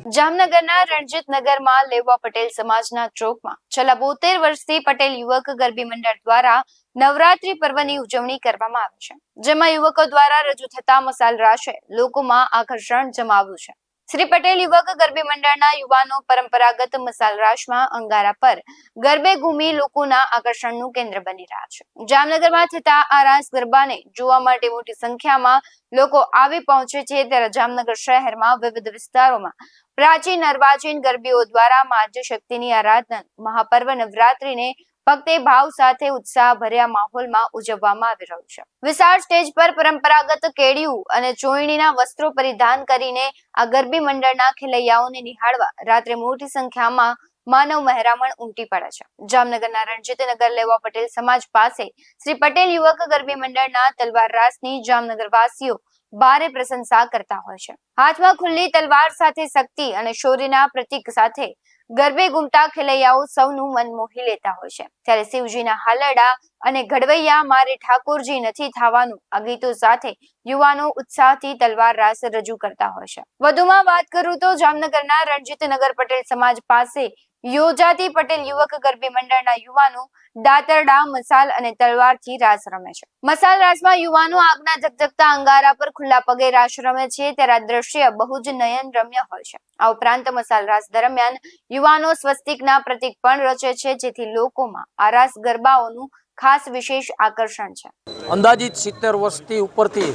જામનગરના રણજીતનગરમાં લેવા પટેલ સમાજના ચોકમાં છેલ્લા 72 વર્ષથી પટેલ યુવક ગરબી મંડળ દ્વારા નવરાત્રી પર્વની ઉજવણી કરવામાં આવે છે, જેમાં યુવકો દ્વારા રજૂ થતા મસાલ રાસે લોકોમાં આકર્ષણ જમાવ્યું છે। શ્રી પટેલ યુવક ગરબી મંડળના યુવાનો પરંપરાગત મસાલ રાસમાં અંગારા પર ગરબે ઘૂમી લોકોના આકર્ષણનું કેન્દ્ર બની રહ્યા છે। જામનગરમાં થતા આ રાસ ગરબાને જોવા માટે મોટી સંખ્યામાં લોકો આવી પહોંચે છે, ત્યારે જામનગર શહેરમાં વિવિધ વિસ્તારોમાં પ્રાચીન અર્વાચીન ગરબીઓ દ્વારા મા શક્તિની આરાધના મહાપર્વ નવરાત્રીને ભક્તિ ભાવ સાથે ઉત્સાહ ભર્યા માહોલમાં ઉજવવામાં આવી રહ્યું છે। વિશાળ સ્ટેજ પર પરંપરાગત કેડિયું અને ચોયણીના વસ્ત્રો પરિધાન કરીને આ ગરબી મંડળના ખેલૈયાઓને નિહાળવા રાત્રે મોટી સંખ્યામાં માનવ મહેરામણ ઉમટી પડે છે। જામનગરના રણજીતનગર લેવા પટેલ સમાજ પાસે શ્રી પટેલ યુવક ગરબી મંડળના તલવાર રાસની જામનગર વાસીઓ ભારે પ્રશંસા કરતા હોય છે। હાથમાં ખુલ્લી તલવાર સાથે શક્તિ અને શૌર્યના પ્રતીક સાથે ગરબે ઘૂમતા ખેલૈયાઓ સૌનું મન મોહી લેતા હોય છે। ત્યારે શિવજીના હાલરડા અને ઘડવૈયા મારે ઠાકોરજી નથી થવાનું આ ગીતો સાથે યુવાનો ઉત્સાહથી તલવાર રાસ રજૂ કરતા હોય છે। વધુમાં વાત કરું તો જામનગરના રણજીતનગર પટેલ સમાજ પાસે યોજાતી પટેલ યુવક ગરબી મંડળના યુવાનો દાતરડા મસાલ અને તલવારથી રાસ રમે છે। મસાલ રાસમાં યુવાનો આગના ઝગઝગતા અંગારા પર ખુલ્લા પગે રાસ રમે છે, ત્યારે આ દ્રશ્ય બહુ જ નયન રમ્ય હોય છે। આ ઉપરાંત મસાલ રાસ દરમિયાન યુવાનો સ્વસ્તિકના પ્રતીક પણ રચે છે, જેથી લોકોમાં આ રાસ ગરબાઓનું ખાસ વિશેષ આકર્ષણ છે। અંદાજિત 70 વર્ષથી ઉપરથી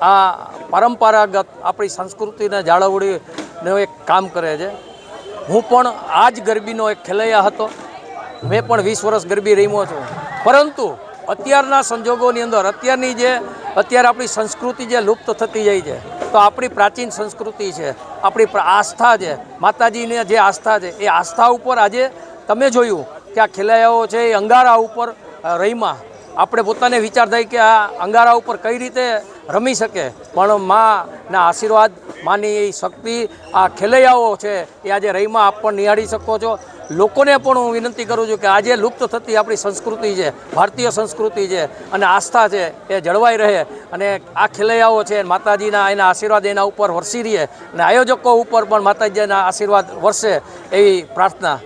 આ પરંપરાગત આપણી સંસ્કૃતિને જાળવણીનું એક કામ કરે છે। હું પણ આ જ ગરબીનો એક ખેલૈયા હતો। મેં પણ 20 વર્ષ ગરબી રમ્યો છું, પરંતુ અત્યારના સંજોગોની અંદર અત્યારે આપણી સંસ્કૃતિ જે લુપ્ત થતી જાય છે, તો આપણી પ્રાચીન સંસ્કૃતિ છે, આપણી આસ્થા છે, માતાજીની જે આસ્થા છે, એ આસ્થા ઉપર આજે તમે જોયું કે આ ખેલૈયાઓ છે એ અંગારા ઉપર રમ્યા। આપણે પોતાને વિચાર થાય કે આ અંગારા ઉપર કઈ રીતે રમી શકે, પણ માના આશીર્વાદ, માની એ શક્તિ આ ખેલૈયાઓ છે એ આજે રહીમાં આપ પણ નિહાળી શકો છો। લોકોને પણ હું વિનંતી કરું છું કે આજે લુપ્ત થતી આપણી સંસ્કૃતિ છે, ભારતીય સંસ્કૃતિ છે અને આસ્થા છે, એ જળવાઈ રહે અને આ ખેલૈયાઓ છે માતાજીના એના આશીર્વાદ એના ઉપર વરસી રહે અને આયોજકો ઉપર પણ માતાજીના આશીર્વાદ વરસે એવી પ્રાર્થના।